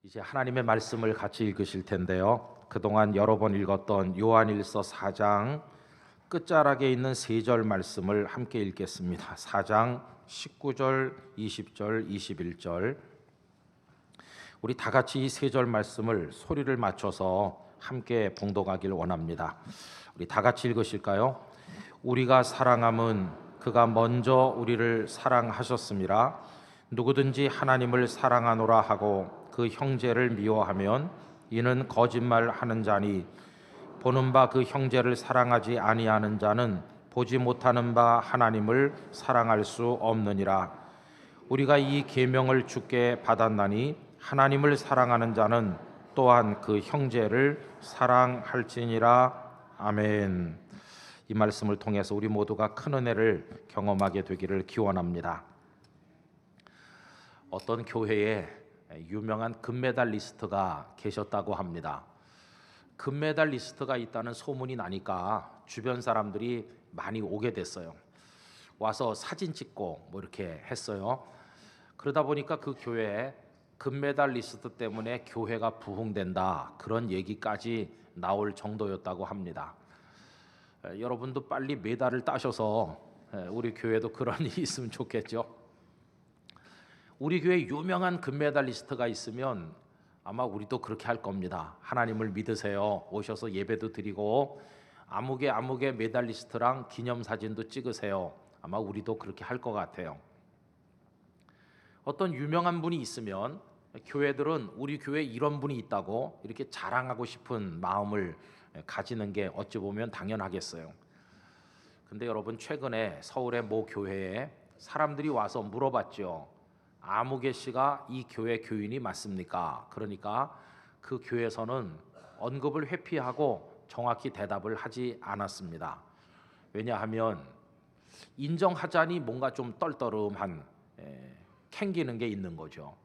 이제 하나님의 말씀을 같이 읽으실 텐데요. 그동안 여러 번 읽었던 요한일서 4장 끝자락에 있는 세 절 말씀을 함께 읽겠습니다. 4장 19절, 20절, 21절. 우리 다 같이 이 세 절 말씀을 소리를 맞춰서 함께 봉독하길 원합니다. 우리 다 같이 읽으실까요? 우리가 사랑함은 그가 먼저 우리를 사랑하셨음이라. 누구든지 하나님을 사랑하노라 하고 그 형제를 미워하면 이는 거짓말하는 자니 보는 바 그 형제를 사랑하지 아니하는 자는 보지 못하는 바 하나님을 사랑할 수 없느니라. 우리가 이 계명을 주께 받았나니 하나님을 사랑하는 자는 또한 그 형제를 사랑할지니라. 아멘. 이 말씀을 통해서 우리 모두가 큰 은혜를 경험하게 되기를 기원합니다. 어떤 교회에 유명한 금메달리스트가 계셨다고 합니다. 금메달리스트가 있다는 소문이 나니까 주변 사람들이 많이 오게 됐어요. 와서 사진 찍고 뭐 이렇게 했어요. 그러다 보니까 그 교회에 금메달리스트 때문에 교회가 부흥된다, 그런 얘기까지 나올 정도였다고 합니다. 여러분도 빨리 메달을 따셔서 우리 교회도 그런 일이 있으면 좋겠죠. 우리 교회 유명한 금메달리스트가 있으면 아마 우리도 그렇게 할 겁니다. 하나님을 믿으세요. 오셔서 예배도 드리고 아무개 메달리스트랑 기념사진도 찍으세요. 아마 우리도 그렇게 할 것 같아요. 어떤 유명한 분이 있으면 교회들은 우리 교회에 이런 분이 있다고 이렇게 자랑하고 싶은 마음을 가지는 게 어찌 보면 당연하겠어요. 근데 여러분, 최근에 서울의 모 교회에 사람들이 와서 물어봤죠. 아무개 씨가 이 교회 교인이 맞습니까? 그러니까 그 교회에서는 언급을 회피하고 정확히 대답을 하지 않았습니다. 왜냐하면 인정하자니 뭔가 좀 떨떠름한 캥기는 게 있는 거죠.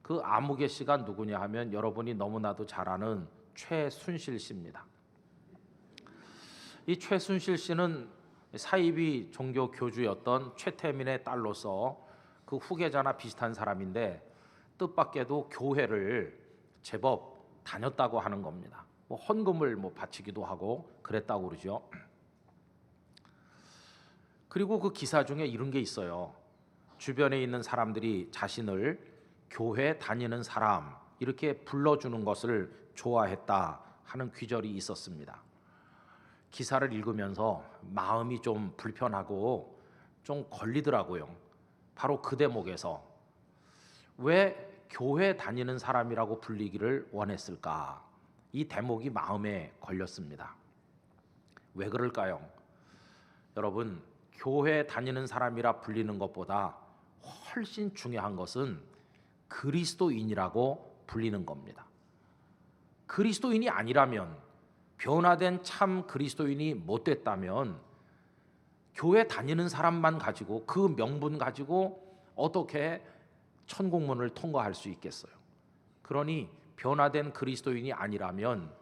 그 아무개 씨가 누구냐 하면 여러분이 너무나도 잘 아는 최순실 씨입니다. 이 최순실 씨는 사이비 종교 교주였던 최태민의 딸로서 그 후계자나 비슷한 사람인데 뜻밖에도 교회를 제법 다녔다고 하는 겁니다. 뭐 헌금을 바치기도 하고 그랬다고 그러죠. 그리고 그 기사 중에 이런 게 있어요. 주변에 있는 사람들이 자신을 교회 다니는 사람 이렇게 불러주는 것을 좋아했다 하는 귀절이 있었습니다. 기사를 읽으면서 마음이 좀 불편하고 좀 걸리더라고요. 바로 그 대목에서 왜 교회 다니는 사람이라고 불리기를 원했을까? 이 대목이 마음에 걸렸습니다. 왜 그럴까요? 여러분, 교회 다니는 사람이라 불리는 것보다 훨씬 중요한 것은 그리스도인이라고 불리는 겁니다. 그리스도인이 아니라면, 변화된 참 그리스도인이 못 됐다면 교회 다니는 사람만 가지고 그 명분 가지고 어떻게 천국문을 통과할 수 있겠어요? 그러니 변화된 그리스도인이 아니라면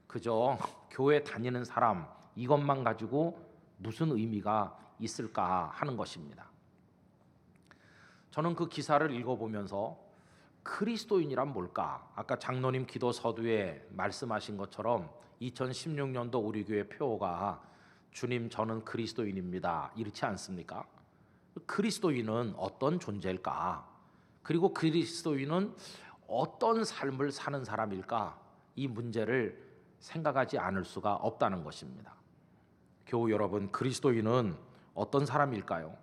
그저 교회 다니는 사람 이것만 가지고 무슨 의미가 있을까 하는 것입니다. 저는 그 기사를 읽어보면서 그리스도인이란 뭘까? 아까 장로님 기도 서두에 말씀하신 것처럼 2016년도 우리 교회 표어가 주님 저는 그리스도인입니다, 이렇지 않습니까? 그리스도인은 어떤 존재일까? 그리고 그리스도인은 어떤 삶을 사는 사람일까? 이 문제를 생각하지 않을 수가 없다는 것입니다. 교우 여러분, 그리스도인은 어떤 사람일까요?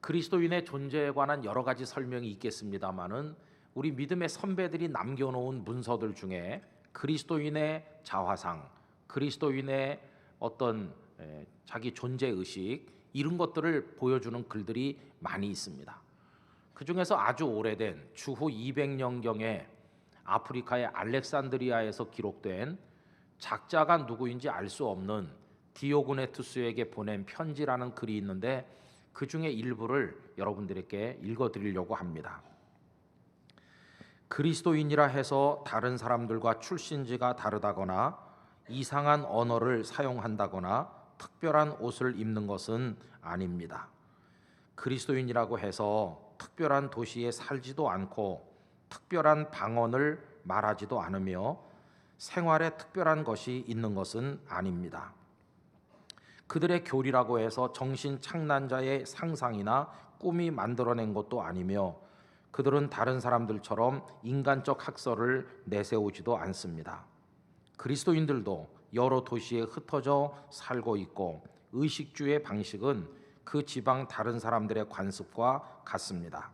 그리스도인의 존재에 관한 여러 가지 설명이 있겠습니다마는 우리 믿음의 선배들이 남겨놓은 문서들 중에 그리스도인의 자화상, 그리스도인의 어떤 자기 존재의식 이런 것들을 보여주는 글들이 많이 있습니다. 그 중에서 아주 오래된 주후 200년경에 아프리카의 알렉산드리아에서 기록된 작자가 누구인지 알 수 없는 디오그네투스에게 보낸 편지라는 글이 있는데 그 중에 일부를 여러분들에게 읽어드리려고 합니다. 그리스도인이라 해서 다른 사람들과 출신지가 다르다거나 이상한 언어를 사용한다거나 특별한 옷을 입는 것은 아닙니다. 그리스도인이라고 해서 특별한 도시에 살지도 않고 특별한 방언을 말하지도 않으며 생활에 특별한 것이 있는 것은 아닙니다. 그들의 교리라고 해서 정신착란자의 상상이나 꿈이 만들어낸 것도 아니며 그들은 다른 사람들처럼 인간적 학설을 내세우지도 않습니다. 그리스도인들도 여러 도시에 흩어져 살고 있고 의식주의 방식은 그 지방 다른 사람들의 관습과 같습니다.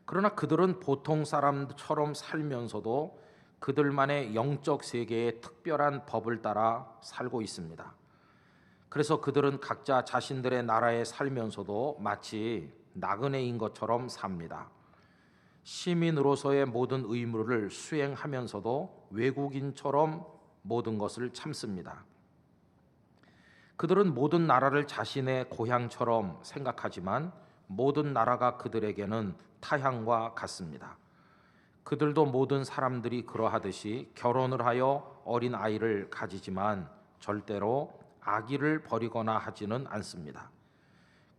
그러나 그들은 보통 사람처럼 살면서도 그들만의 영적 세계의 특별한 법을 따라 살고 있습니다. 그래서 그들은 각자 자신들의 나라에 살면서도 마치 나그네인 것처럼 삽니다. 시민으로서의 모든 의무를 수행하면서도 외국인처럼 모든 것을 참습니다. 그들은 모든 나라를 자신의 고향처럼 생각하지만 모든 나라가 그들에게는 타향과 같습니다. 그들도 모든 사람들이 그러하듯이 결혼을 하여 어린 아이를 가지지만 절대로 아기를 버리거나 하지는 않습니다.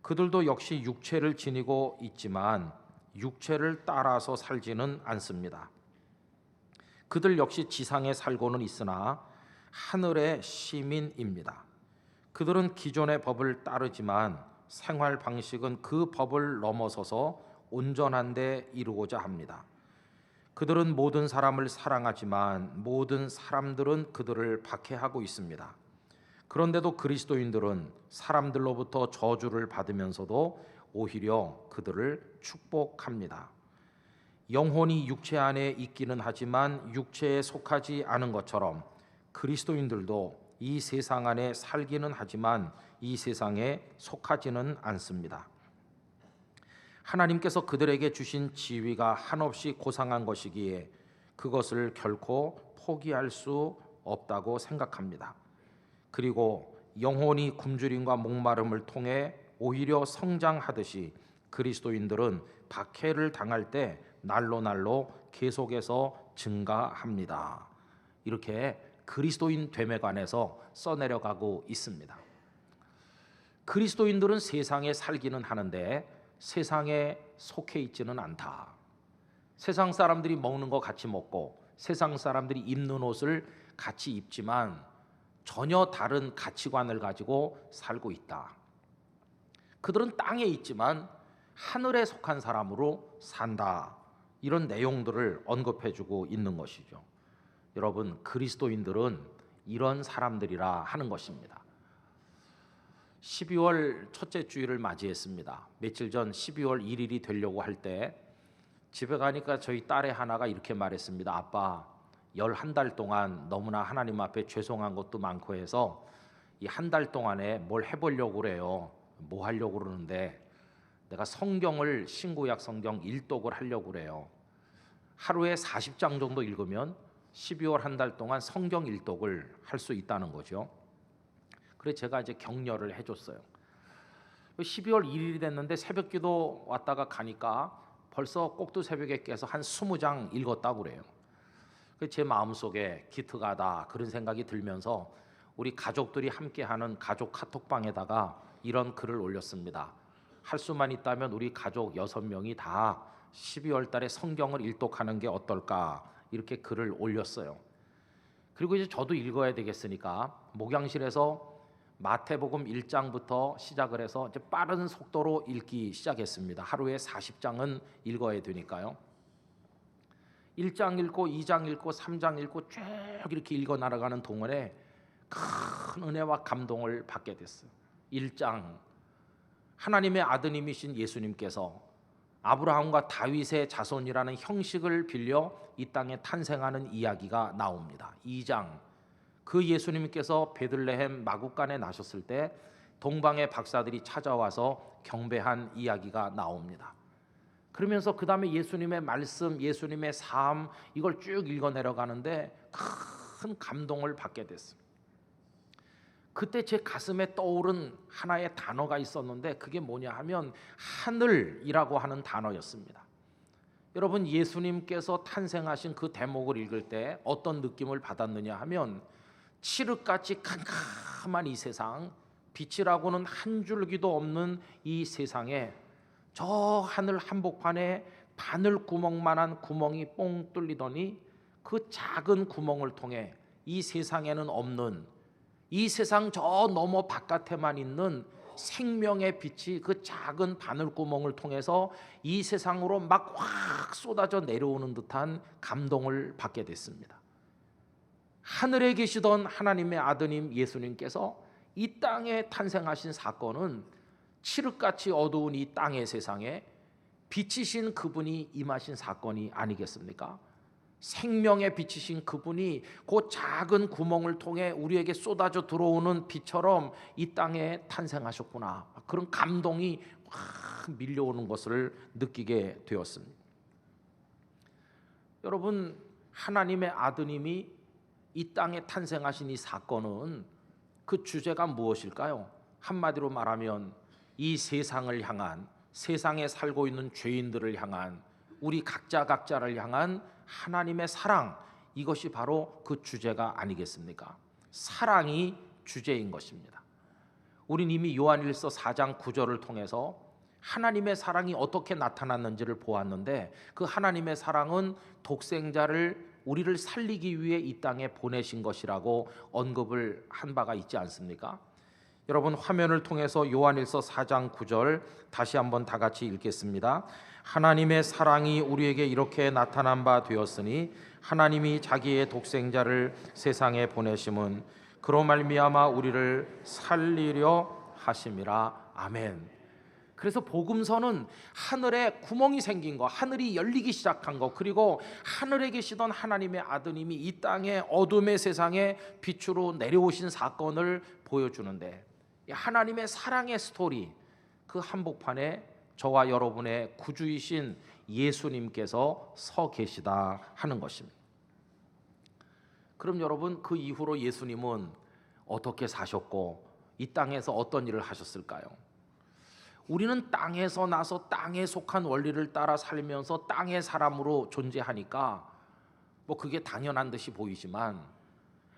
그들도 역시 육체를 지니고 있지만 육체를 따라서 살지는 않습니다. 그들 역시 지상에 살고는 있으나 하늘의 시민입니다. 그들은 기존의 법을 따르지만 생활 방식은 그 법을 넘어서서 온전한 데 이루고자 합니다. 그들은 모든 사람을 사랑하지만 모든 사람들은 그들을 박해하고 있습니다. 그런데도 그리스도인들은 사람들로부터 저주를 받으면서도 오히려 그들을 축복합니다. 영혼이 육체 안에 있기는 하지만 육체에 속하지 않은 것처럼 그리스도인들도 이 세상 안에 살기는 하지만 이 세상에 속하지는 않습니다. 하나님께서 그들에게 주신 지위가 한없이 고상한 것이기에 그것을 결코 포기할 수 없다고 생각합니다. 그리고 영혼이 굶주림과 목마름을 통해 오히려 성장하듯이 그리스도인들은 박해를 당할 때 날로 계속해서 증가합니다. 이렇게 그리스도인 됨에 관해서 써내려가고 있습니다. 그리스도인들은 세상에 살기는 하는데 세상에 속해 있지는 않다. 세상 사람들이 먹는 거 같이 먹고 세상 사람들이 입는 옷을 같이 입지만 전혀 다른 가치관을 가지고 살고 있다. 그들은 땅에 있지만 하늘에 속한 사람으로 산다. 이런 내용들을 언급해주고 있는 것이죠. 여러분, 그리스도인들은 이런 사람들이라 하는 것입니다. 12월 첫째 주일을 맞이했습니다. 며칠 전 12월 1일이 되려고 할 때 집에 가니까 저희 딸의 하나가 이렇게 말했습니다. 아빠, 11달 동안 너무나 하나님 앞에 죄송한 것도 많고 해서 이 한 달 동안에 뭘 해보려고 그래요. 뭐 하려고 그러는데 내가 성경을 신구약 성경 일독을 하려고 그래요. 하루에 40장 정도 읽으면 12월 한 달 동안 성경 일독을 할 수 있다는 거죠. 그래서 제가 이제 격려를 해줬어요. 12월 1일이 됐는데 새벽기도 왔다가 가니까 벌써 꼭두 새벽에 깨서 한 20장 읽었다고 그래요. 제 마음속에 기특하다 그런 생각이 들면서 우리 가족들이 함께하는 가족 카톡방에다가 이런 글을 올렸습니다. 할 수만 있다면 우리 가족 6명이 다 12월 달에 성경을 일독하는 게 어떨까 이렇게 글을 올렸어요. 그리고 이제 저도 읽어야 되겠으니까 목양실에서 마태복음 1장부터 시작을 해서 이제 빠른 속도로 읽기 시작했습니다. 하루에 40장은 읽어야 되니까요. 1장 읽고 2장 읽고 3장 읽고 쭉 이렇게 읽어 나가는 동안에 큰 은혜와 감동을 받게 됐어요. 1장, 하나님의 아드님이신 예수님께서 아브라함과 다윗의 자손이라는 형식을 빌려 이 땅에 탄생하는 이야기가 나옵니다. 2장, 그 예수님께서 베들레헴 마구간에 나셨을 때 동방의 박사들이 찾아와서 경배한 이야기가 나옵니다. 그러면서 그 다음에 예수님의 말씀, 예수님의 삶 이걸 쭉 읽어 내려가는데 큰 감동을 받게 됐습니다. 그때 제 가슴에 떠오른 하나의 단어가 있었는데 그게 뭐냐 하면 하늘이라고 하는 단어였습니다. 여러분, 예수님께서 탄생하신 그 대목을 읽을 때 어떤 느낌을 받았느냐 하면 칠흑같이 캄캄한 이 세상, 빛이라고는 한 줄기도 없는 이 세상에 저 하늘 한복판에 바늘구멍만한 구멍이 뽕 뚫리더니 그 작은 구멍을 통해 이 세상에는 없는, 이 세상 저 너머 바깥에만 있는 생명의 빛이 그 작은 바늘구멍을 통해서 이 세상으로 막 확 쏟아져 내려오는 듯한 감동을 받게 됐습니다. 하늘에 계시던 하나님의 아드님 예수님께서 이 땅에 탄생하신 사건은 칠흑같이 어두운 이 땅의 세상에 빛이신 그분이 임하신 사건이 아니겠습니까? 생명의 빛이신 그분이 그 작은 구멍을 통해 우리에게 쏟아져 들어오는 빛처럼 이 땅에 탄생하셨구나, 그런 감동이 확 밀려오는 것을 느끼게 되었습니다. 여러분, 하나님의 아드님이 이 땅에 탄생하신 이 사건은 그 주제가 무엇일까요? 한마디로 말하면 이 세상을 향한, 세상에 살고 있는 죄인들을 향한, 우리 각자를 향한 하나님의 사랑, 이것이 바로 그 주제가 아니겠습니까? 사랑이 주제인 것입니다. 우린 이미 요한일서 4장 9절을 통해서 하나님의 사랑이 어떻게 나타났는지를 보았는데, 그 하나님의 사랑은 독생자를 우리를 살리기 위해 이 땅에 보내신 것이라고 언급을 한 바가 있지 않습니까? 여러분, 화면을 통해서 요한일서 4장 9절 다시 한번 다 같이 읽겠습니다. 하나님의 사랑이 우리에게 이렇게 나타난 바 되었으니 하나님이 자기의 독생자를 세상에 보내심은 그로 말미암아 우리를 살리려 하심이라. 아멘. 그래서 복음서는 하늘에 구멍이 생긴 거, 하늘이 열리기 시작한 거, 그리고 하늘에 계시던 하나님의 아드님이 이 땅의 어둠의 세상에 빛으로 내려오신 사건을 보여주는데, 하나님의 사랑의 스토리, 그 한복판에 저와 여러분의 구주이신 예수님께서 서 계시다 하는 것입니다. 그럼 여러분, 그 이후로 예수님은 어떻게 사셨고 이 땅에서 어떤 일을 하셨을까요? 우리는 땅에서 나서 땅에 속한 원리를 따라 살면서 땅의 사람으로 존재하니까 뭐 그게 당연한 듯이 보이지만,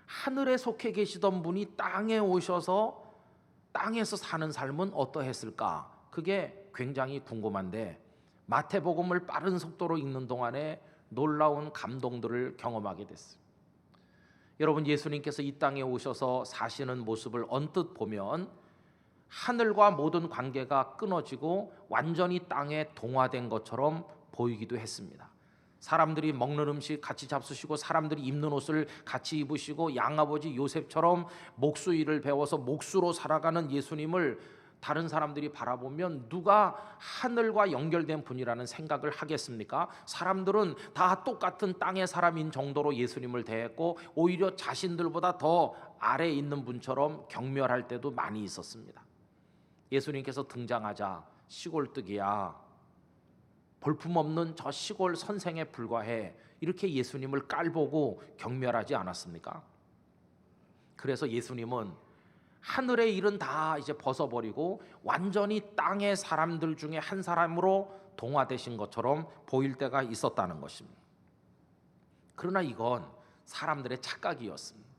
하늘에 속해 계시던 분이 땅에 오셔서 땅에서 사는 삶은 어떠했을까? 그게 굉장히 궁금한데, 마태복음을 빠른 속도로 읽는 동안에 놀라운 감동들을 경험하게 됐어요. 여러분, 예수님께서 이 땅에 오셔서 사시는 모습을 언뜻 보면 하늘과 모든 관계가 끊어지고 완전히 땅에 동화된 것처럼 보이기도 했습니다. 사람들이 먹는 음식 같이 잡수시고, 사람들이 입는 옷을 같이 입으시고, 양아버지 요셉처럼 목수일을 배워서 목수로 살아가는 예수님을 다른 사람들이 바라보면 누가 하늘과 연결된 분이라는 생각을 하겠습니까? 사람들은 다 똑같은 땅의 사람인 정도로 예수님을 대했고, 오히려 자신들보다 더 아래에 있는 분처럼 경멸할 때도 많이 있었습니다. 예수님께서 등장하자 시골뜨기야, 볼품없는 저 시골 선생에 불과해, 이렇게 예수님을 깔보고 경멸하지 않았습니까? 그래서 예수님은 하늘의 일은 다 이제 벗어버리고 완전히 땅의 사람들 중에 한 사람으로 동화되신 것처럼 보일 때가 있었다는 것입니다. 그러나 이건 사람들의 착각이었습니다.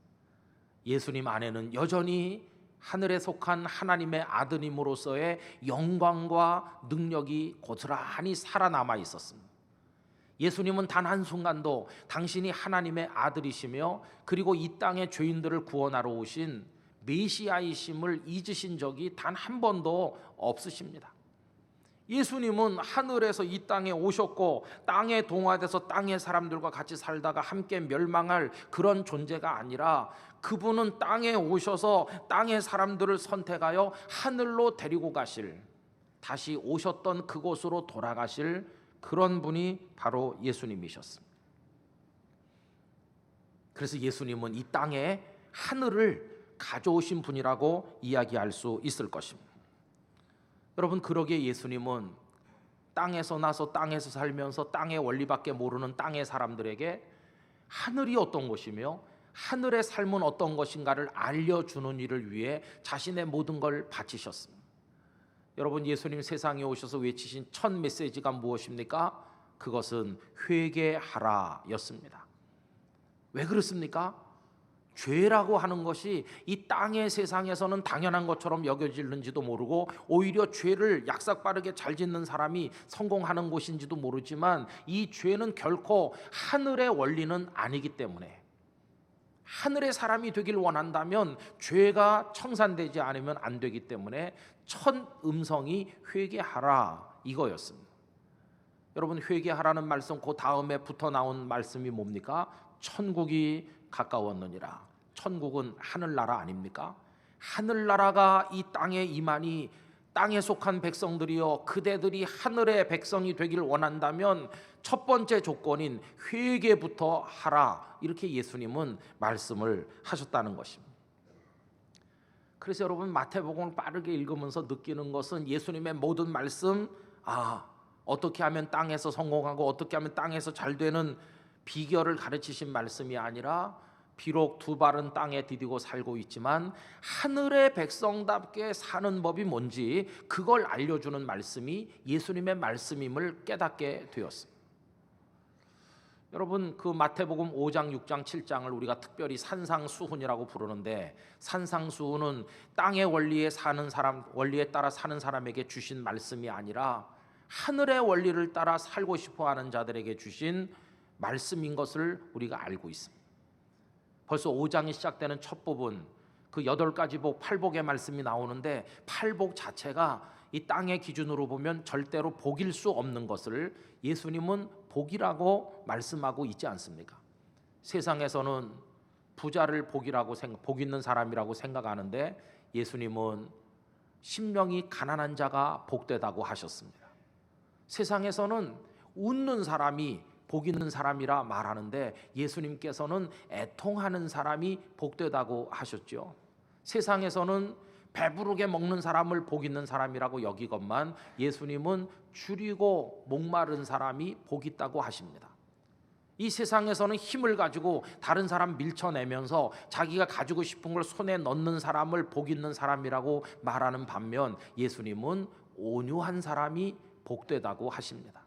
예수님 안에는 여전히 하늘에 속한 하나님의 아드님으로서의 영광과 능력이 고스란히 살아남아 있었습니다. 예수님은 단 한순간도 당신이 하나님의 아들이시며 그리고 이 땅의 죄인들을 구원하러 오신 메시아이심을 잊으신 적이 단 한 번도 없으십니다. 예수님은 하늘에서 이 땅에 오셨고 땅에 동화돼서 땅의 사람들과 같이 살다가 함께 멸망할 그런 존재가 아니라, 그분은 땅에 오셔서 땅의 사람들을 선택하여 하늘로 데리고 가실, 다시 오셨던 그곳으로 돌아가실 그런 분이 바로 예수님이셨습니다. 그래서 예수님은 이 땅에 하늘을 가져오신 분이라고 이야기할 수 있을 것입니다. 여러분, 그러기에 예수님은 땅에서 나서 땅에서 살면서 땅의 원리밖에 모르는 땅의 사람들에게 하늘이 어떤 것이며 하늘의 삶은 어떤 것인가를 알려주는 일을 위해 자신의 모든 걸 바치셨습니다. 여러분, 예수님 세상에 오셔서 외치신 첫 메시지가 무엇입니까? 그것은 회개하라 였습니다. 왜 그렇습니까? 죄라고 하는 것이 이 땅의 세상에서는 당연한 것처럼 여겨지는지도 모르고 오히려 죄를 약삭빠르게 잘 짓는 사람이 성공하는 곳인지도 모르지만 이 죄는 결코 하늘의 원리는 아니기 때문에 하늘의 사람이 되길 원한다면 죄가 청산되지 않으면 안 되기 때문에 첫 음성이 회개하라 이거였습니다. 여러분, 회개하라는 말씀 그 다음에 붙어 나온 말씀이 뭡니까? 천국이 가까웠느니라. 천국은 하늘나라 아닙니까? 하늘나라가 이 땅에 임하니 땅에 속한 백성들이여 그대들이 하늘의 백성이 되길 원한다면 첫 번째 조건인 회개부터 하라, 이렇게 예수님은 말씀을 하셨다는 것입니다. 그래서 여러분, 마태복음을 빠르게 읽으면서 느끼는 것은 예수님의 모든 말씀, 어떻게 하면 땅에서 성공하고 어떻게 하면 땅에서 잘 되는 비결을 가르치신 말씀이 아니라 비록 두 발은 땅에 디디고 살고 있지만 하늘의 백성답게 사는 법이 뭔지 그걸 알려주는 말씀이 예수님의 말씀임을 깨닫게 되었습니다. 여러분, 그 마태복음 5장, 6장, 7장을 우리가 특별히 산상수훈이라고 부르는데, 산상수훈은 땅의 원리에 사는 사람, 원리에 따라 사는 사람에게 주신 말씀이 아니라 하늘의 원리를 따라 살고 싶어하는 자들에게 주신 말씀인 것을 우리가 알고 있습니다. 벌써 5장이 시작되는 첫 부분, 그 8가지 복, 팔복의 말씀이 나오는데 팔복 자체가 이 땅의 기준으로 보면 절대로 복일 수 없는 것을 예수님은 복이라고 말씀하고 있지 않습니까? 세상에서는 부자를 복이라고 복 있는 사람이라고 생각하는데 예수님은 심령이 가난한 자가 복되다고 하셨습니다. 세상에서는 웃는 사람이 복 있는 사람이라 말하는데 예수님께서는 애통하는 사람이 복되다고 하셨죠. 세상에서는 배부르게 먹는 사람을 복 있는 사람이라고 여기건만 예수님은 줄이고 목마른 사람이 복 있다고 하십니다. 이 세상에서는 힘을 가지고 다른 사람 밀쳐내면서 자기가 가지고 싶은 걸 손에 넣는 사람을 복 있는 사람이라고 말하는 반면 예수님은 온유한 사람이 복되다고 하십니다.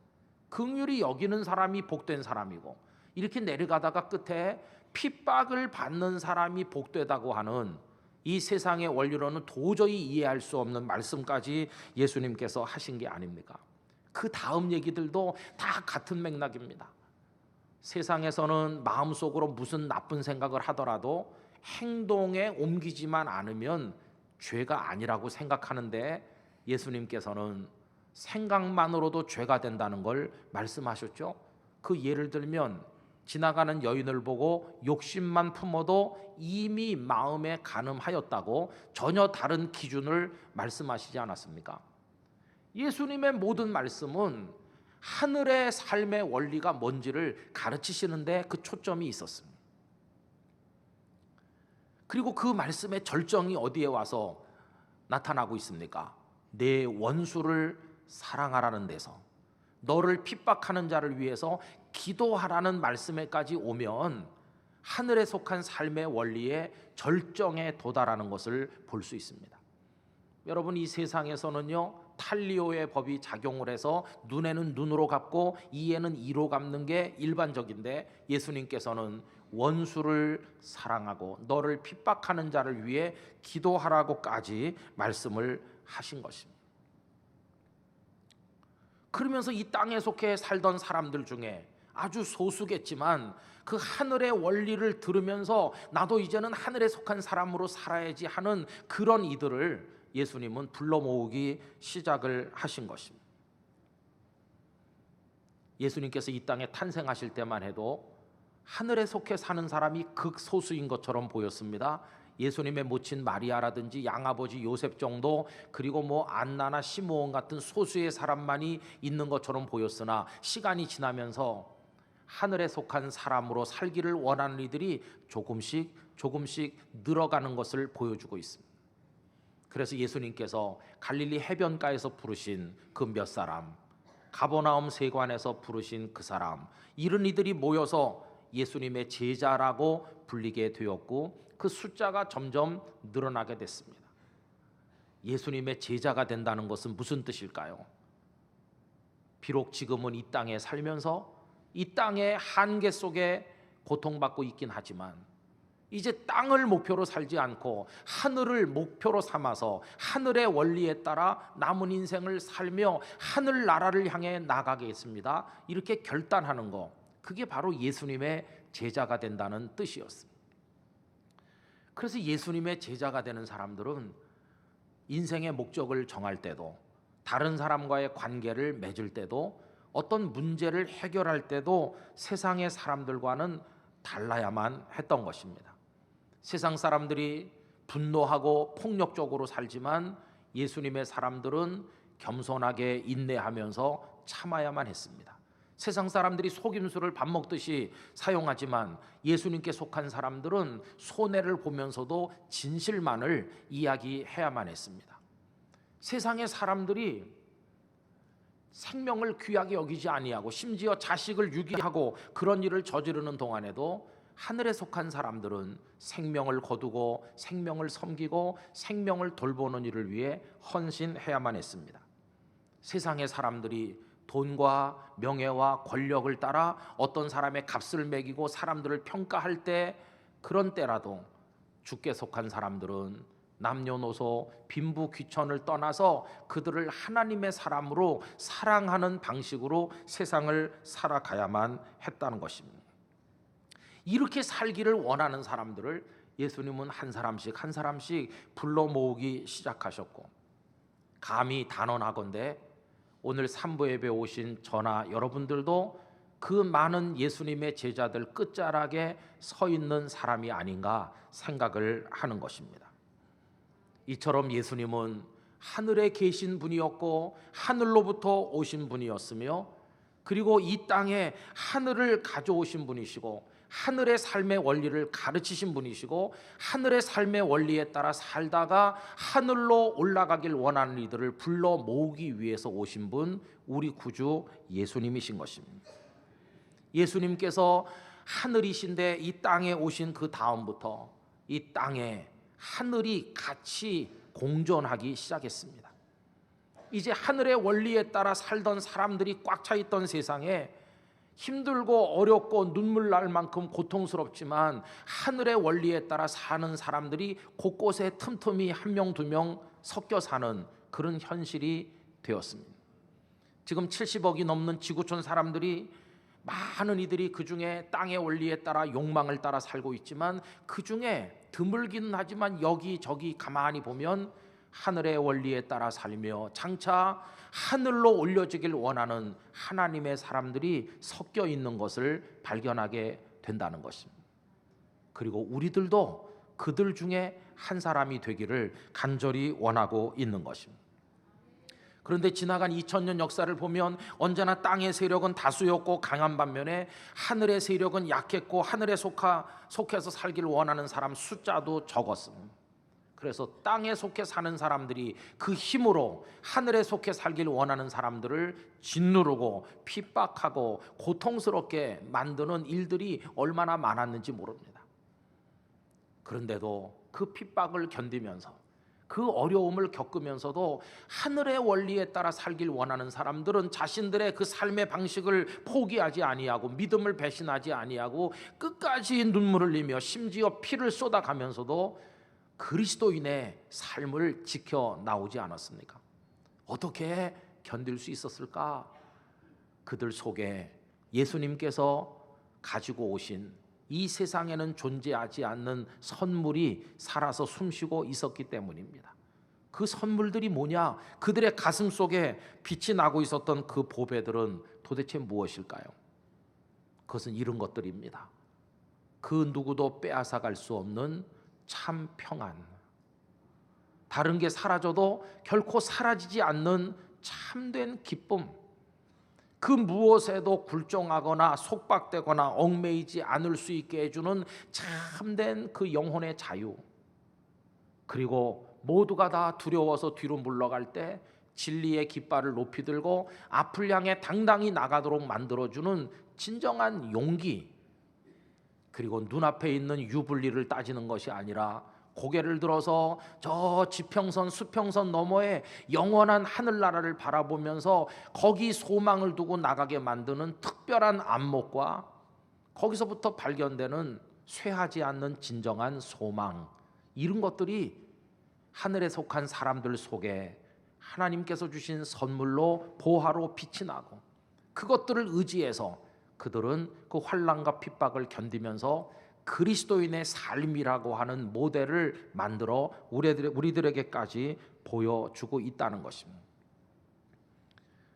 긍휼히 여기는 사람이 복된 사람이고, 이렇게 내려가다가 끝에 핍박을 받는 사람이 복되다고 하는 이 세상의 원리로는 도저히 이해할 수 없는 말씀까지 예수님께서 하신 게 아닙니까? 그 다음 얘기들도 다 같은 맥락입니다. 세상에서는 마음속으로 무슨 나쁜 생각을 하더라도 행동에 옮기지만 않으면 죄가 아니라고 생각하는데 예수님께서는 생각만으로도 죄가 된다는 걸 말씀하셨죠. 그 예를 들면 지나가는 여인을 보고 욕심만 품어도 이미 마음에 간음하였다고 전혀 다른 기준을 말씀하시지 않았습니까? 예수님의 모든 말씀은 하늘의 삶의 원리가 뭔지를 가르치시는데 그 초점이 있었습니다. 그리고 그 말씀의 절정이 어디에 와서 나타나고 있습니까? 내 원수를 사랑하라는 데서, 너를 핍박하는 자를 위해서 기도하라는 말씀에까지 오면 하늘에 속한 삶의 원리의 절정에 도달하는 것을 볼 수 있습니다. 여러분, 이 세상에서는요, 탈리오의 법이 작용을 해서 눈에는 눈으로 갚고 이에는 이로 갚는 게 일반적인데 예수님께서는 원수를 사랑하고 너를 핍박하는 자를 위해 기도하라고까지 말씀을 하신 것입니다. 그러면서 이 땅에 속해 살던 사람들 중에 아주 소수겠지만 그 하늘의 원리를 들으면서 나도 이제는 하늘에 속한 사람으로 살아야지 하는 그런 이들을 예수님은 불러 모으기 시작을 하신 것입니다. 예수님께서 이 땅에 탄생하실 때만 해도 하늘에 속해 사는 사람이 극소수인 것처럼 보였습니다. 예수님의 모친 마리아라든지 양아버지 요셉 정도, 그리고 뭐 안나나 시므온 같은 소수의 사람만이 있는 것처럼 보였으나 시간이 지나면서 하늘에 속한 사람으로 살기를 원하는 이들이 조금씩 늘어가는 것을 보여주고 있습니다. 그래서 예수님께서 갈릴리 해변가에서 부르신 그 몇 사람, 가버나움 세관에서 부르신 그 사람, 이런 이들이 모여서 예수님의 제자라고 불리게 되었고 그 숫자가 점점 늘어나게 됐습니다. 예수님의 제자가 된다는 것은 무슨 뜻일까요? 비록 지금은 이 땅에 살면서 이 땅의 한계 속에 고통받고 있긴 하지만 이제 땅을 목표로 살지 않고 하늘을 목표로 삼아서 하늘의 원리에 따라 남은 인생을 살며 하늘 나라를 향해 나가겠습니다. 이렇게 결단하는 거, 그게 바로 예수님의 제자가 된다는 뜻이었습니다. 그래서 예수님의 제자가 되는 사람들은 인생의 목적을 정할 때도, 다른 사람과의 관계를 맺을 때도, 어떤 문제를 해결할 때도 세상의 사람들과는 달라야만 했던 것입니다. 세상 사람들이 분노하고 폭력적으로 살지만 예수님의 사람들은 겸손하게 인내하면서 참아야만 했습니다. 세상 사람들이 속임수를 밥 먹듯이 사용하지만 예수님께 속한 사람들은 손해를 보면서도 진실만을 이야기해야만 했습니다. 세상의 사람들이 생명을 귀하게 여기지 아니하고 심지어 자식을 유기하고 그런 일을 저지르는 동안에도 하늘에 속한 사람들은 생명을 거두고 생명을 섬기고 생명을 돌보는 일을 위해 헌신해야만 했습니다. 세상의 사람들이 돈과 명예와 권력을 따라 어떤 사람의 값을 매기고 사람들을 평가할 때, 그런 때라도 주께 속한 사람들은 남녀노소 빈부 귀천을 떠나서 그들을 하나님의 사람으로 사랑하는 방식으로 세상을 살아가야만 했다는 것입니다. 이렇게 살기를 원하는 사람들을 예수님은 한 사람씩 한 사람씩 불러 모으기 시작하셨고, 감히 단언하건대 오늘 삼부 예배 오신 저나 여러분들도 그 많은 예수님의 제자들 끝자락에 서 있는 사람이 아닌가 생각을 하는 것입니다. 이처럼 예수님은 하늘에 계신 분이었고 하늘로부터 오신 분이었으며, 그리고 이 땅에 하늘을 가져오신 분이시고 하늘의 삶의 원리를 가르치신 분이시고 하늘의 삶의 원리에 따라 살다가 하늘로 올라가길 원하는 이들을 불러 모으기 위해서 오신 분, 우리 구주 예수님이신 것입니다. 예수님께서 하늘이신데 이 땅에 오신 그 다음부터 이 땅에 하늘이 같이 공존하기 시작했습니다. 이제 하늘의 원리에 따라 살던 사람들이 꽉 차 있던 세상에 힘들고 어렵고 눈물 날 만큼 고통스럽지만 하늘의 원리에 따라 사는 사람들이 곳곳에 틈틈이 한 명 두 명 섞여 사는 그런 현실이 되었습니다. 지금 70억이 넘는 지구촌 사람들이, 많은 이들이 그 중에 땅의 원리에 따라 욕망을 따라 살고 있지만 그 중에 드물기는 하지만 여기저기 가만히 보면 하늘의 원리에 따라 살며 장차 하늘로 올려지길 원하는 하나님의 사람들이 섞여 있는 것을 발견하게 된다는 것입니다. 그리고 우리들도 그들 중에 한 사람이 되기를 간절히 원하고 있는 것입니다. 그런데 지나간 2000년 역사를 보면 언제나 땅의 세력은 다수였고 강한 반면에 하늘의 세력은 약했고 하늘에 속해서 살기를 원하는 사람 숫자도 적었습니다. 그래서 땅에 속해 사는 사람들이 그 힘으로 하늘에 속해 살기를 원하는 사람들을 짓누르고 핍박하고 고통스럽게 만드는 일들이 얼마나 많았는지 모릅니다. 그런데도 그 핍박을 견디면서 그 어려움을 겪으면서도 하늘의 원리에 따라 살길 원하는 사람들은 자신들의 그 삶의 방식을 포기하지 아니하고 믿음을 배신하지 아니하고 끝까지 눈물을 흘리며 심지어 피를 쏟아가면서도 그리스도인의 삶을 지켜 나오지 않았습니까? 어떻게 견딜 수 있었을까? 그들 속에 예수님께서 가지고 오신 이 세상에는 존재하지 않는 선물이 살아서 숨쉬고 있었기 때문입니다. 그 선물들이 뭐냐? 그들의 가슴 속에 빛이 나고 있었던 그 보배들은 도대체 무엇일까요? 그것은 이런 것들입니다. 그 누구도 빼앗아갈 수 없는 참 평안, 다른 게 사라져도 결코 사라지지 않는 참된 기쁨, 그 무엇에도 굴종하거나 속박되거나 얽매이지 않을 수 있게 해주는 참된 그 영혼의 자유, 그리고 모두가 다 두려워서 뒤로 물러갈 때 진리의 깃발을 높이 들고 앞을 향해 당당히 나가도록 만들어주는 진정한 용기, 그리고 눈앞에 있는 유불리를 따지는 것이 아니라 고개를 들어서 저 지평선 수평선 너머에 영원한 하늘나라를 바라보면서 거기 소망을 두고 나가게 만드는 특별한 안목과 거기서부터 발견되는 쇠하지 않는 진정한 소망, 이런 것들이 하늘에 속한 사람들 속에 하나님께서 주신 선물로 보화로 빛이 나고, 그것들을 의지해서 그들은 그 환난과 핍박을 견디면서 그리스도인의 삶이라고 하는 모델을 만들어 우리들에게까지 보여주고 있다는 것입니다.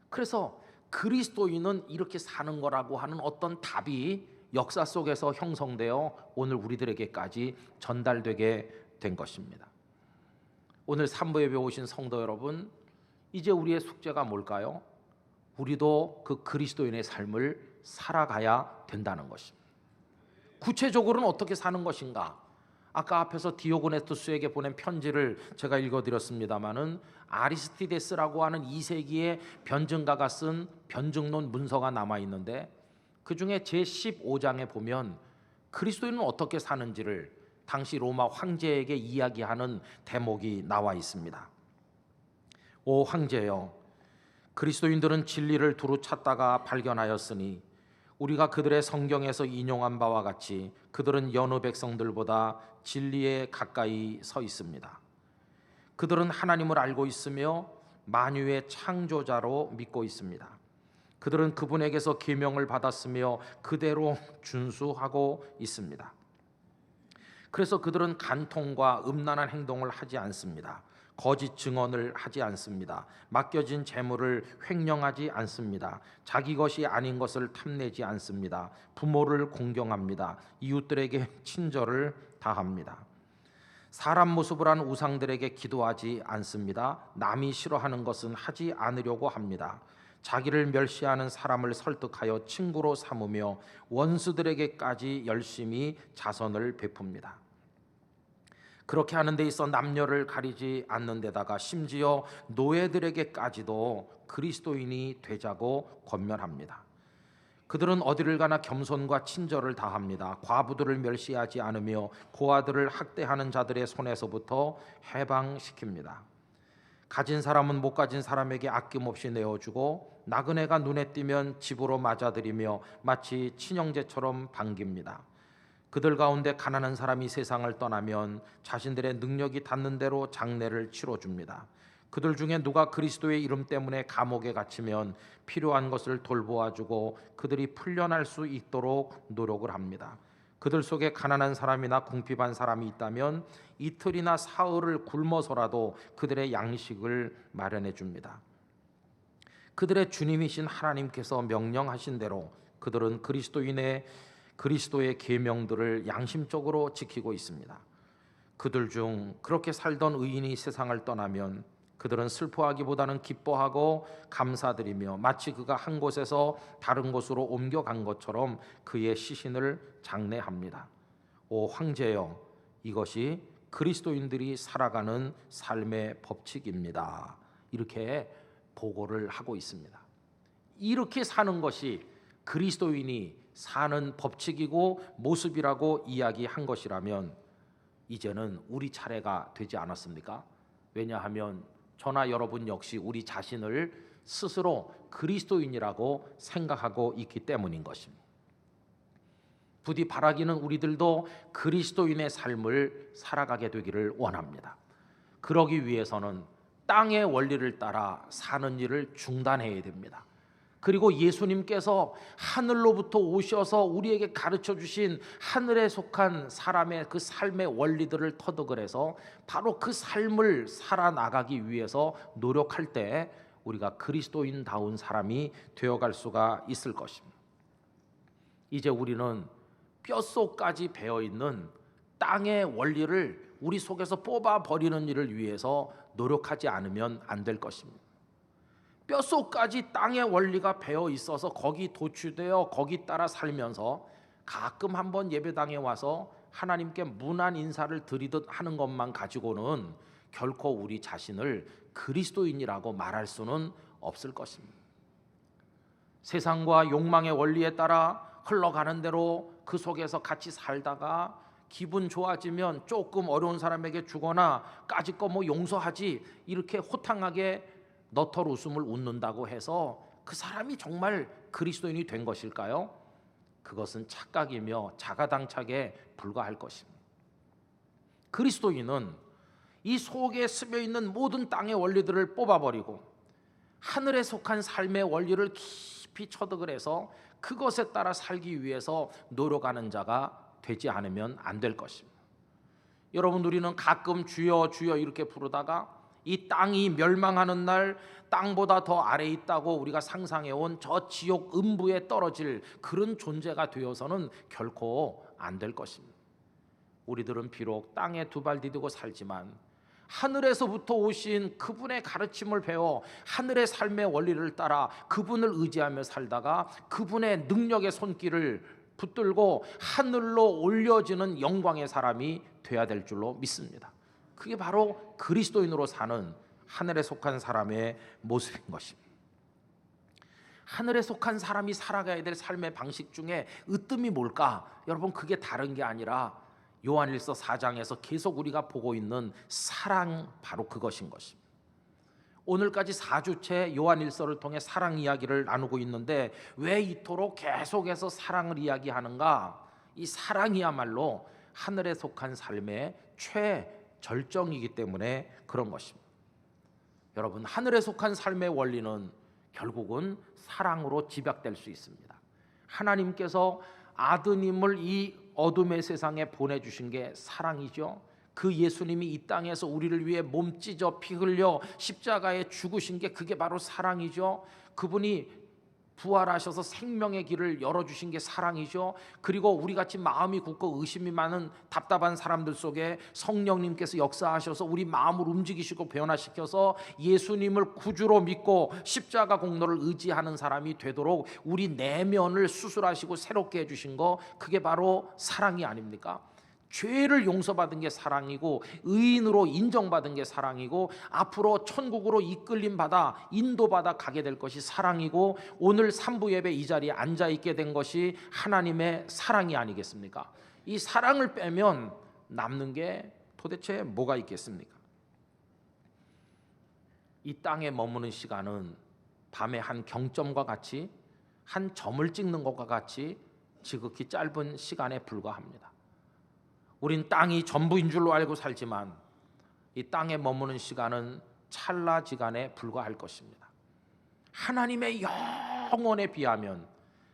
그래서 그리스도인은 이렇게 사는 거라고 하는 어떤 답이 역사 속에서 형성되어 오늘 우리들에게까지 전달되게 된 것입니다. 오늘 산부 예배 오신 성도 여러분, 이제 우리의 숙제가 뭘까요? 우리도 그 그리스도인의 삶을 살아가야 된다는 것입니다. 구체적으로는 어떻게 사는 것인가? 아까 앞에서 디오고네투스에게 보낸 편지를 제가 읽어드렸습니다마는 아리스티데스라고 하는 2세기의 변증가가 쓴 변증론 문서가 남아있는데, 그 중에 제15장에 보면 그리스도인은 어떻게 사는지를 당시 로마 황제에게 이야기하는 대목이 나와 있습니다. 오 황제여, 그리스도인들은 진리를 두루 찾다가 발견하였으니 우리가 그들의 성경에서 인용한 바와 같이 그들은 여느 백성들보다 진리에 가까이 서 있습니다. 그들은 하나님을 알고 있으며 만유의 창조자로 믿고 있습니다. 그들은 그분에게서 계명을 받았으며 그대로 준수하고 있습니다. 그래서 그들은 간통과 음란한 행동을 하지 않습니다. 거짓 증언을 하지 않습니다. 맡겨진 재물을 횡령하지 않습니다. 자기 것이 아닌 것을 탐내지 않습니다. 부모를 공경합니다. 이웃들에게 친절을 다합니다. 사람 모습을 한 우상들에게 기도하지 않습니다. 남이 싫어하는 것은 하지 않으려고 합니다. 자기를 멸시하는 사람을 설득하여 친구로 삼으며 원수들에게까지 열심히 자선을 베풉니다. 그렇게 하는 데 있어 남녀를 가리지 않는 데다가 심지어 노예들에게까지도 그리스도인이 되자고 권면합니다. 그들은 어디를 가나 겸손과 친절을 다합니다. 과부들을 멸시하지 않으며 고아들을 학대하는 자들의 손에서부터 해방시킵니다. 가진 사람은 못 가진 사람에게 아낌없이 내어주고 나그네가 눈에 띄면 집으로 맞아들이며 마치 친형제처럼 반깁니다. 그들 가운데 가난한 사람이 세상을 떠나면 자신들의 능력이 닿는 대로 장례를 치러줍니다. 그들 중에 누가 그리스도의 이름 때문에 감옥에 갇히면 필요한 것을 돌보아주고 그들이 풀려날 수 있도록 노력을 합니다. 그들 속에 가난한 사람이나 궁핍한 사람이 있다면 이틀이나 사흘을 굶어서라도 그들의 양식을 마련해 줍니다. 그들의 주님이신 하나님께서 명령하신 대로 그들은 그리스도의 계명들을 양심적으로 지키고 있습니다. 그들 중 그렇게 살던 의인이 세상을 떠나면 그들은 슬퍼하기보다는 기뻐하고 감사드리며 마치 그가 한 곳에서 다른 곳으로 옮겨간 것처럼 그의 시신을 장례합니다. 오 황제여, 이것이 그리스도인들이 살아가는 삶의 법칙입니다. 이렇게 보고를 하고 있습니다. 이렇게 사는 것이 그리스도인이 사는 법칙이고 모습이라고 이야기한 것이라면 이제는 우리 차례가 되지 않았습니까? 왜냐하면 저나 여러분 역시 우리 자신을 스스로 그리스도인이라고 생각하고 있기 때문인 것입니다. 부디 바라기는 우리들도 그리스도인의 삶을 살아가게 되기를 원합니다. 그러기 위해서는 땅의 원리를 따라 사는 일을 중단해야 됩니다. 그리고 예수님께서 하늘로부터 오셔서 우리에게 가르쳐 주신 하늘에 속한 사람의 그 삶의 원리들을 터득을 해서 바로 그 삶을 살아나가기 위해서 노력할 때 우리가 그리스도인다운 사람이 되어갈 수가 있을 것입니다. 이제 우리는 뼛속까지 배어있는 땅의 원리를 우리 속에서 뽑아버리는 일을 위해서 노력하지 않으면 안 될 것입니다. 뼛속까지 땅의 원리가 배어 있어서 거기 도취되어 거기 따라 살면서 가끔 한번 예배당에 와서 하나님께 문안 인사를 드리듯 하는 것만 가지고는 결코 우리 자신을 그리스도인이라고 말할 수는 없을 것입니다. 세상과 욕망의 원리에 따라 흘러가는 대로 그 속에서 같이 살다가 기분 좋아지면 조금 어려운 사람에게 주거나 까짓 거 뭐 용서하지, 이렇게 호탕하게 너털 웃음을 웃는다고 해서 그 사람이 정말 그리스도인이 된 것일까요? 그것은 착각이며 자가당착에 불과할 것입니다. 그리스도인은 이 속에 스며있는 모든 땅의 원리들을 뽑아버리고 하늘에 속한 삶의 원리를 깊이 터득을 해서 그것에 따라 살기 위해서 노력하는 자가 되지 않으면 안 될 것입니다. 여러분, 우리는 가끔 주여 주여 이렇게 부르다가 이 땅이 멸망하는 날 땅보다 더 아래에 있다고 우리가 상상해온 저 지옥 음부에 떨어질 그런 존재가 되어서는 결코 안 될 것입니다. 우리들은 비록 땅에 두 발 디디고 살지만 하늘에서부터 오신 그분의 가르침을 배워 하늘의 삶의 원리를 따라 그분을 의지하며 살다가 그분의 능력의 손길을 붙들고 하늘로 올려지는 영광의 사람이 돼야 될 줄로 믿습니다. 그게 바로 그리스도인으로 사는 하늘에 속한 사람의 모습인 것입니다. 하늘에 속한 사람이 살아가야 될 삶의 방식 중에 으뜸이 뭘까? 여러분, 그게 다른 게 아니라 요한일서 4장에서 계속 우리가 보고 있는 사랑, 바로 그것인 것입니다. 오늘까지 4주째 요한일서를 통해 사랑 이야기를 나누고 있는데 왜 이토록 계속해서 사랑을 이야기하는가? 이 사랑이야말로 하늘에 속한 삶의 최절정이기 때문에 그런 것입니다. 여러분, 하늘에 속한 삶의 원리는 결국은 사랑으로 집약될 수 있습니다. 하나님께서 아드님을 이 어둠의 세상에 보내주신 게 사랑이죠. 그 예수님이 이 땅에서 우리를 위해 몸 찢어 피 흘려 십자가에 죽으신 게 그게 바로 사랑이죠. 그분이 부활하셔서 생명의 길을 열어주신 게 사랑이죠. 그리고 우리같이 마음이 굳고 의심이 많은 답답한 사람들 속에 성령님께서 역사하셔서 우리 마음을 움직이시고 변화시켜서 예수님을 구주로 믿고 십자가 공로를 의지하는 사람이 되도록 우리 내면을 수술하시고 새롭게 해주신 거, 그게 바로 사랑이 아닙니까? 죄를 용서받은 게 사랑이고 의인으로 인정받은 게 사랑이고 앞으로 천국으로 이끌림 받아 인도받아 가게 될 것이 사랑이고 오늘 3부 예배 이 자리에 앉아있게 된 것이 하나님의 사랑이 아니겠습니까? 이 사랑을 빼면 남는 게 도대체 뭐가 있겠습니까? 이 땅에 머무는 시간은 밤의 한 경점과 같이, 한 점을 찍는 것과 같이 지극히 짧은 시간에 불과합니다. 우린 땅이 전부인 줄로 알고 살지만 이 땅에 머무는 시간은 찰나지간에 불과할 것입니다. 하나님의 영원에 비하면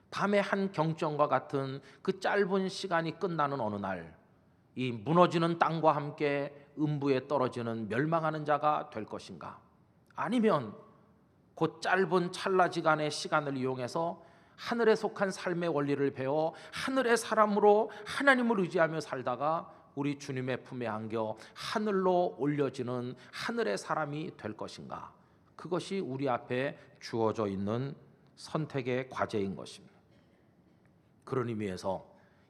밤의 한 경점과 같은 그 짧은 시간이 끝나는 어느 날, 이 무너지는 땅과 함께 음부에 떨어지는 멸망하는 자가 될 것인가? 아니면 그 짧은 찰나지간의 시간을 이용해서 하늘에 속한 삶의 원리를 배워 하늘의 사람으로 하나님을 의지하며 살다가 우리 주님의 품에 안겨 하늘로 올려지는 하늘의 사람이 될 것인가? 그것이 우리 앞에 주어져 있는 선택의 과제인 것입니다. 그런 의미에서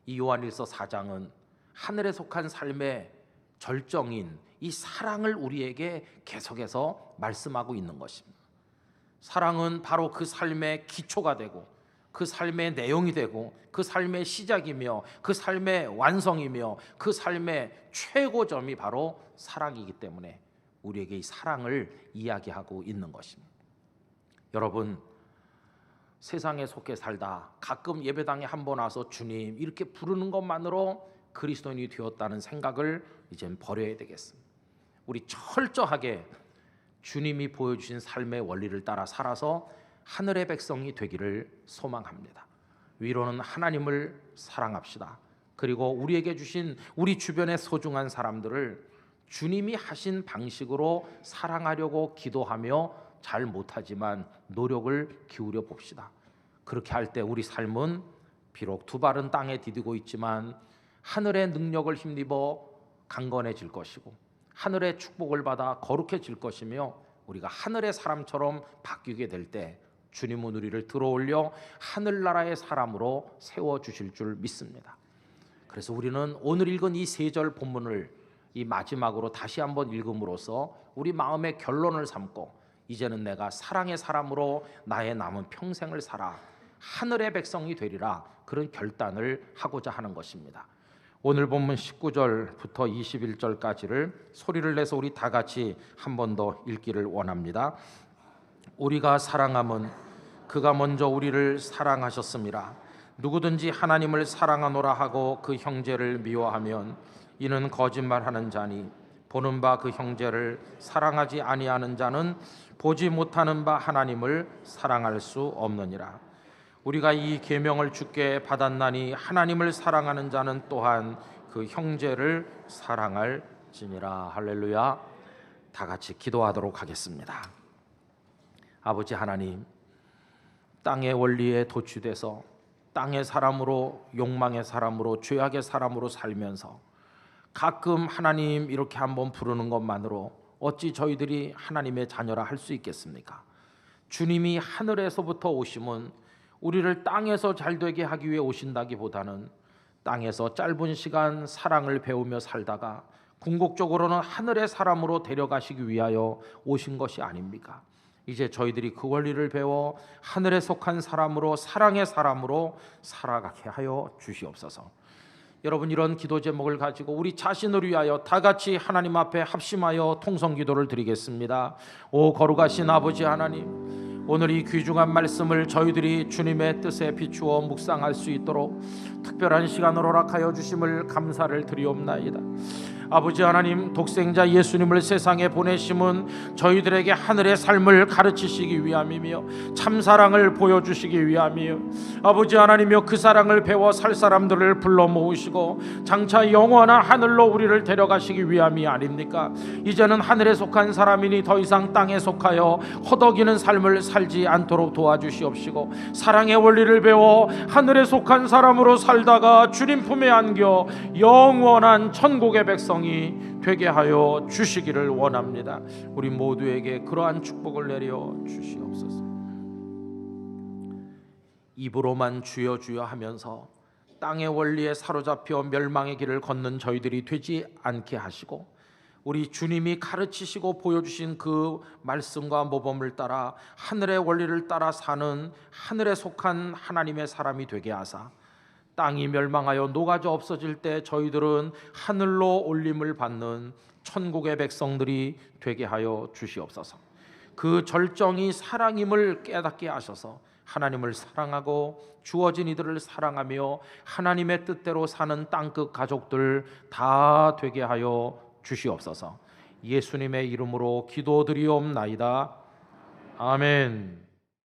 이 요한일서 4장은 하늘에 속한 삶의 절정인 이 사랑을 우리에게 계속해서 말씀하고 있는 것입니다. 사랑은 바로 그 삶의 기초가 되고 그 삶의 내용이 되고 그 삶의 시작이며 그 삶의 완성이며 그 삶의 최고점이 바로 사랑이기 때문에 우리에게 이 사랑을 이야기하고 있는 것입니다. 여러분, 세상에 속해 살다 가끔 예배당에 한번 와서 주님 이렇게 부르는 것만으로 그리스도인이 되었다는 생각을 이젠 버려야 되겠습니다. 우리 철저하게 주님이 보여주신 삶의 원리를 따라 살아서 하늘의 백성이 되기를 소망합니다. 위로는 하나님을 사랑합시다. 그리고 우리에게 주신 우리 주변의 소중한 사람들을 주님이 하신 방식으로 사랑하려고 기도하며 잘 못하지만 노력을 기울여 봅시다. 그렇게 할 때 우리 삶은 비록 두 발은 땅에 디디고 있지만 하늘의 능력을 힘입어 강건해질 것이고 하늘의 축복을 받아 거룩해질 것이며 우리가 하늘의 사람처럼 바뀌게 될 때 주님은 우리를 들어올려 하늘나라의 사람으로 세워주실 줄 믿습니다. 그래서 우리는 오늘 읽은 이 3절 본문을 이 마지막으로 다시 한번 읽음으로써 우리 마음의 결론을 삼고 이제는 내가 사랑의 사람으로 나의 남은 평생을 살아 하늘의 백성이 되리라, 그런 결단을 하고자 하는 것입니다. 오늘 본문 19절부터 21절까지를 소리를 내서 우리 다 같이 한 번 더 읽기를 원합니다. 우리가 사랑함은 그가 먼저 우리를 사랑하셨습니다. 누구든지 하나님을 사랑하노라 하고 그 형제를 미워하면 이는 거짓말하는 자니 보는 바 그 형제를 사랑하지 아니하는 자는 보지 못하는 바 하나님을 사랑할 수 없느니라. 우리가 이 계명을 주께 받았나니 하나님을 사랑하는 자는 또한 그 형제를 사랑할지니라. 할렐루야. 다 같이 기도하도록 하겠습니다. 아버지 하나님, 땅의 원리에 도취돼서 땅의 사람으로, 욕망의 사람으로, 죄악의 사람으로 살면서 가끔 하나님 이렇게 한번 부르는 것만으로 어찌 저희들이 하나님의 자녀라 할 수 있겠습니까? 주님이 하늘에서부터 오심은 우리를 땅에서 잘되게 하기 위해 오신다기보다는 땅에서 짧은 시간 사랑을 배우며 살다가 궁극적으로는 하늘의 사람으로 데려가시기 위하여 오신 것이 아닙니까? 이제 저희들이 그 원리를 배워 하늘에 속한 사람으로, 사랑의 사람으로 살아가게 하여 주시옵소서. 여러분, 이런 기도 제목을 가지고 우리 자신을 위하여 다 같이 하나님 앞에 합심하여 통성 기도를 드리겠습니다. 오 거룩하신 아버지 하나님, 오늘 이 귀중한 말씀을 저희들이 주님의 뜻에 비추어 묵상할 수 있도록 특별한 시간을 허락하여 주심을 감사를 드리옵나이다. 아버지 하나님, 독생자 예수님을 세상에 보내심은 저희들에게 하늘의 삶을 가르치시기 위함이며 참사랑을 보여주시기 위함이요, 아버지 하나님이여 그 사랑을 배워 살 사람들을 불러 모으시고 장차 영원한 하늘로 우리를 데려가시기 위함이 아닙니까? 이제는 하늘에 속한 사람이니 더 이상 땅에 속하여 허덕이는 삶을 살지 않도록 도와주시옵시고 사랑의 원리를 배워 하늘에 속한 사람으로 살다가 주님 품에 안겨 영원한 천국의 백성 되게 하여 주시기를 원합니다. 우리 모두에게 그러한 축복을 내려 주시옵소서. 입으로만 주여 주여 하면서 땅의 원리에 사로잡혀 멸망의 길을 걷는 저희들이 되지 않게 하시고 우리 주님이 가르치시고 보여주신 그 말씀과 모범을 따라 하늘의 원리를 따라 사는 하늘에 속한 하나님의 사람이 되게 하사 땅이 멸망하여 녹아져 없어질 때 저희들은 하늘로 올림을 받는 천국의 백성들이 되게 하여 주시옵소서. 그 절정이 사랑임을 깨닫게 하셔서 하나님을 사랑하고 주어진 이들을 사랑하며 하나님의 뜻대로 사는 땅끝 가족들 다 되게 하여 주시옵소서. 예수님의 이름으로 기도드리옵나이다. 아멘.